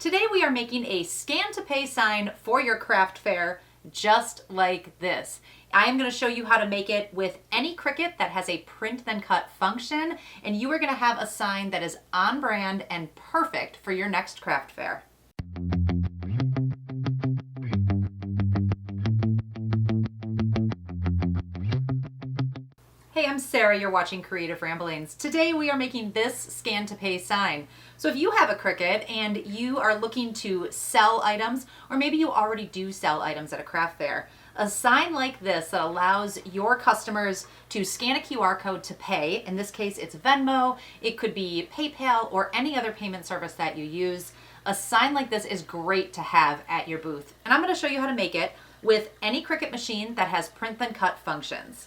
Today we are making a scan to pay sign for your craft fair just like this. I am going to show you how to make it with any Cricut that has a print then cut function, and you are going to have a sign that is on brand and perfect for your next craft fair. Hey, I'm Sarah, you're watching Creative Ramblings. Today we are making this scan to pay sign. So if you have a Cricut and you are looking to sell items, or maybe you already do sell items at a craft fair, a sign like this that allows your customers to scan a QR code to pay, in this case it's Venmo, it could be PayPal or any other payment service that you use, a sign like this is great to have at your booth. And I'm going to show you how to make it with any Cricut machine that has print then cut functions.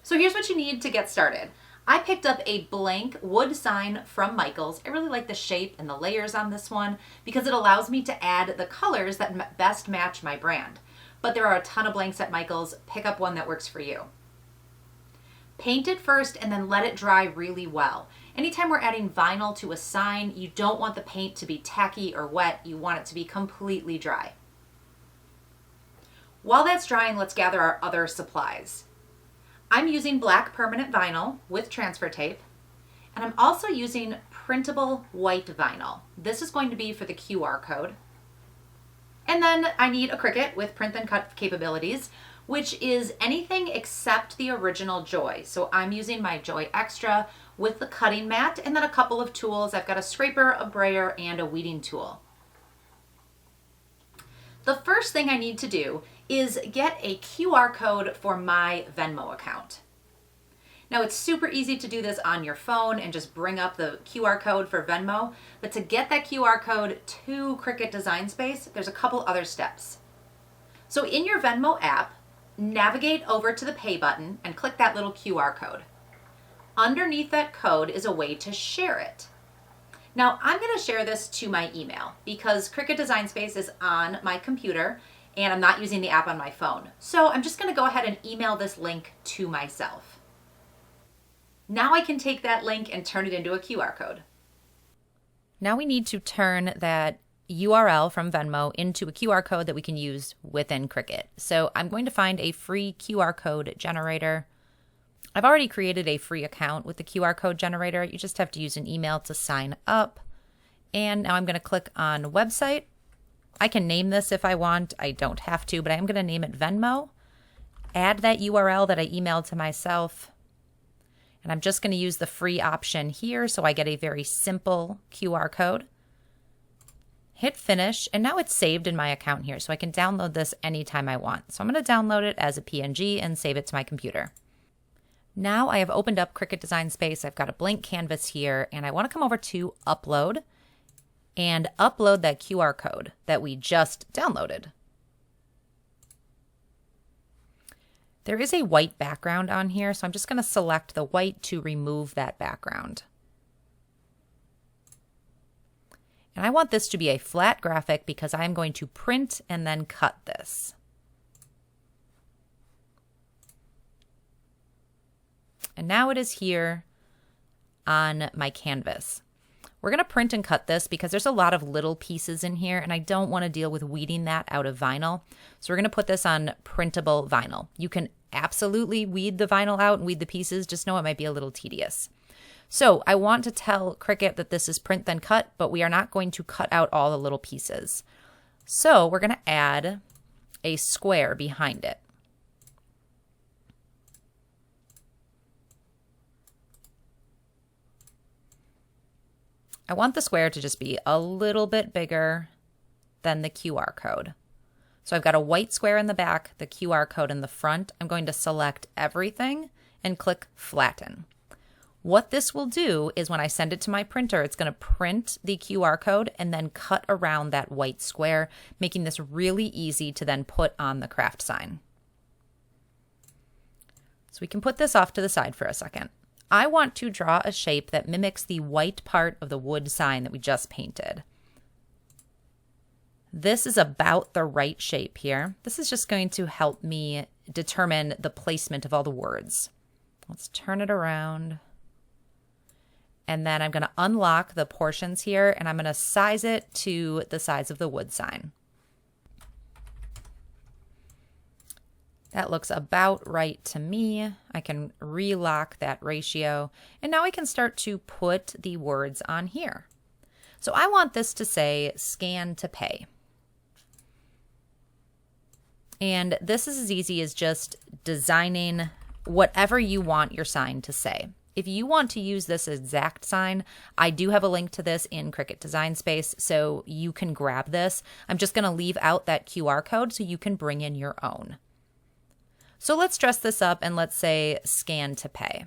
So here's what you need to get started. I picked up a blank wood sign from Michaels. I really like the shape and the layers on this one because it allows me to add the colors that best match my brand. But there are a ton of blanks at Michaels. Pick up one that works for you. Paint it first and then let it dry really well. Anytime we're adding vinyl to a sign, you don't want the paint to be tacky or wet. You want it to be completely dry. While that's drying, let's gather our other supplies. I'm using black permanent vinyl with transfer tape, and I'm also using printable white vinyl. This is going to be for the QR code. And then I need a Cricut with print then cut capabilities, which is anything except the original Joy. So I'm using my Joy Extra with the cutting mat and then a couple of tools. I've got a scraper, a brayer, and a weeding tool. The first thing I need to do is get a QR code for my Venmo account. Now it's super easy to do this on your phone and just bring up the QR code for Venmo, but to get that QR code to Cricut Design Space, there's a couple other steps. So in your Venmo app, navigate over to the Pay button and click that little QR code. Underneath that code is a way to share it. Now I'm going to share this to my email because Cricut Design Space is on my computer and I'm not using the app on my phone. So I'm just going to go ahead and email this link to myself. Now I can take that link and turn it into a QR code. Now we need to turn that URL from Venmo into a QR code that we can use within Cricut. So I'm going to find a free QR code generator. I've already created a free account with the QR code generator. You just have to use an email to sign up. And now I'm going to click on website. I can name this if I want. I don't have to, but I'm going to name it Venmo. Add that URL that I emailed to myself. And I'm just going to use the free option here so I get a very simple QR code. Hit finish, and now it's saved in my account here, so I can download this anytime I want. So I'm going to download it as a PNG and save it to my computer. Now I have opened up Cricut Design Space. I've got a blank canvas here, and I want to come over to Upload and upload that QR code that we just downloaded. There is a white background on here, so I'm just going to select the white to remove that background. And I want this to be a flat graphic because I'm going to print and then cut this. And now it is here on my canvas. We're going to print and cut this because there's a lot of little pieces in here and I don't want to deal with weeding that out of vinyl. So we're going to put this on printable vinyl. You can absolutely weed the vinyl out and weed the pieces, just know it might be a little tedious. So I want to tell Cricut that this is print then cut, but we are not going to cut out all the little pieces. So we're going to add a square behind it. I want the square to just be a little bit bigger than the QR code. So I've got a white square in the back, the QR code in the front. I'm going to select everything and click flatten. What this will do is when I send it to my printer, it's going to print the QR code and then cut around that white square, making this really easy to then put on the craft sign. So we can put this off to the side for a second. I want to draw a shape that mimics the white part of the wood sign that we just painted. This is about the right shape here. This is just going to help me determine the placement of all the words. Let's turn it around. And then I'm going to unlock the portions here and I'm going to size it to the size of the wood sign. That looks about right to me. I can relock that ratio. And now I can start to put the words on here. So I want this to say scan to pay. And this is as easy as just designing whatever you want your sign to say. If you want to use this exact sign, I do have a link to this in Cricut Design Space, so you can grab this. I'm just going to leave out that QR code so you can bring in your own. So let's dress this up and let's say scan to pay.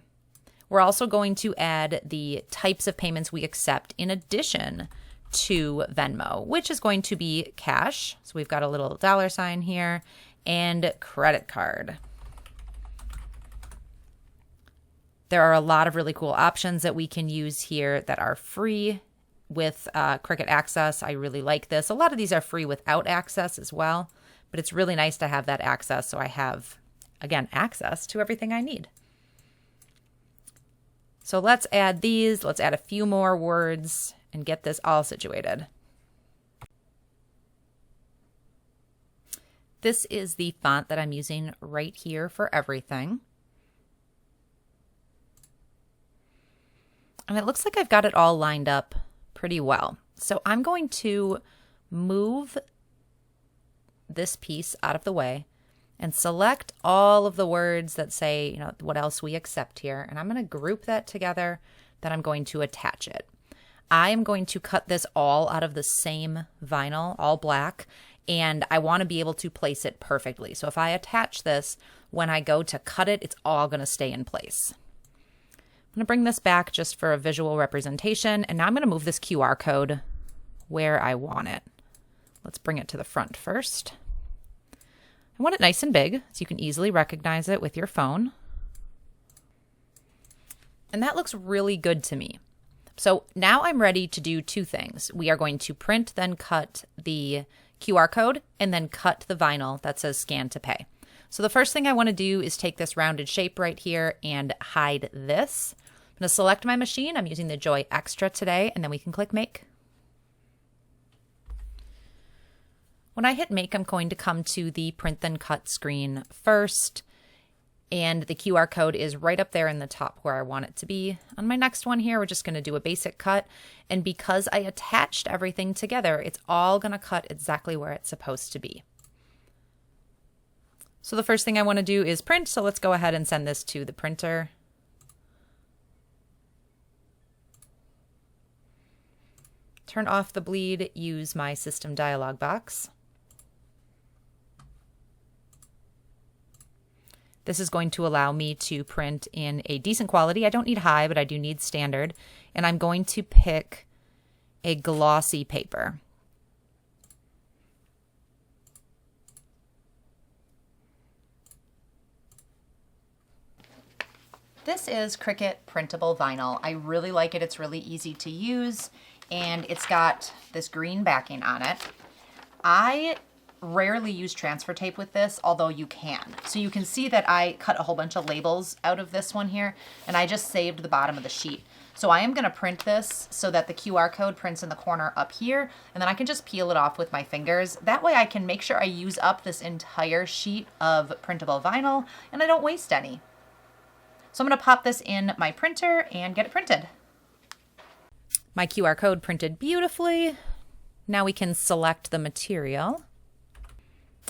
We're also going to add the types of payments we accept in addition to Venmo, which is going to be cash. So we've got a little dollar sign here and credit card. There are a lot of really cool options that we can use here that are free with Cricut Access. I really like this. A lot of these are free without access as well, but it's really nice to have that access so I have, again, access to everything I need. So let's add these. Let's add a few more words and get this all situated. This is the font that I'm using right here for everything. And it looks like I've got it all lined up pretty well. So I'm going to move this piece out of the way and select all of the words that say, what else we accept here. And I'm going to group that together. Then I'm going to attach it. I am going to cut this all out of the same vinyl, all black, and I want to be able to place it perfectly. So if I attach this, when I go to cut it, it's all going to stay in place. I'm going to bring this back just for a visual representation, and now I'm going to move this QR code where I want it. Let's bring it to the front first. I want it nice and big so you can easily recognize it with your phone. And that looks really good to me. So now I'm ready to do two things. We are going to print, then cut the QR code, and then cut the vinyl that says scan to pay. So the first thing I want to do is take this rounded shape right here and hide this. I'm going to select my machine. I'm using the Joy Extra today, and then we can click Make. When I hit Make, I'm going to come to the Print Then Cut screen first, and the QR code is right up there in the top where I want it to be. On my next one here, we're just going to do a basic cut, and because I attached everything together, it's all going to cut exactly where it's supposed to be. So the first thing I want to do is print, so let's go ahead and send this to the printer. Turn off the bleed, use my system dialog box. This is going to allow me to print in a decent quality. I don't need high, but I do need standard. And I'm going to pick a glossy paper. This is Cricut printable vinyl. I really like it. It's really easy to use, and it's got this green backing on it. I rarely use transfer tape with this, although you can. So you can see that I cut a whole bunch of labels out of this one here, and I just saved the bottom of the sheet. So I am going to print this so that the QR code prints in the corner up here, and then I can just peel it off with my fingers. That way I can make sure I use up this entire sheet of printable vinyl, and I don't waste any. So I'm going to pop this in my printer and get it printed. My QR code printed beautifully. Now we can select the material.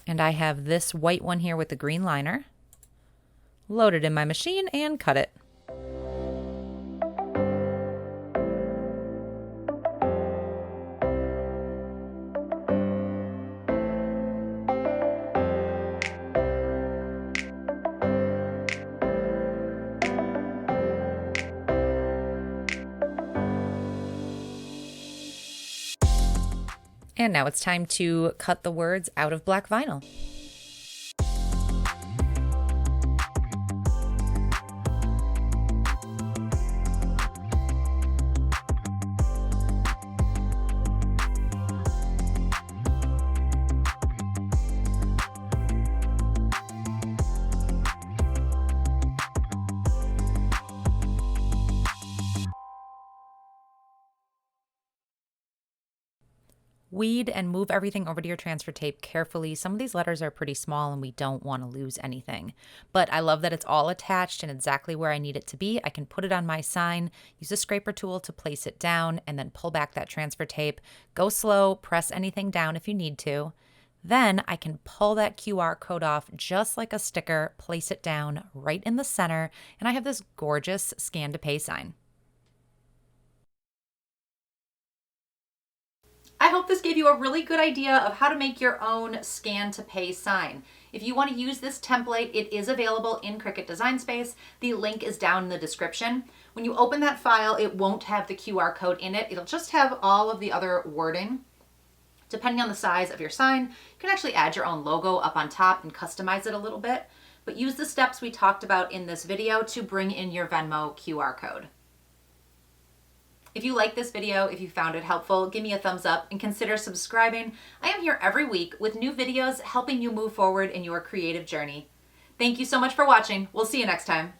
And I have this white one here with the green liner. Load it in my machine and cut it. And now it's time to cut the words out of black vinyl. Weed and move everything over to your transfer tape carefully. Some of these letters are pretty small and we don't want to lose anything. But I love that it's all attached and exactly where I need it to be. I can put it on my sign, use a scraper tool to place it down, and then pull back that transfer tape. Go slow, press anything down if you need to. Then I can pull that QR code off just like a sticker, place it down right in the center, and I have this gorgeous scan to pay sign. I hope this gave you a really good idea of how to make your own scan to pay sign. If you want to use this template, it is available in Cricut Design Space. The link is down in the description. When you open that file, it won't have the QR code in it. It'll just have all of the other wording. Depending on the size of your sign, you can actually add your own logo up on top and customize it a little bit. But use the steps we talked about in this video to bring in your Venmo QR code. If you like this video, if you found it helpful, give me a thumbs up and consider subscribing. I am here every week with new videos helping you move forward in your creative journey. Thank you so much for watching. We'll see you next time.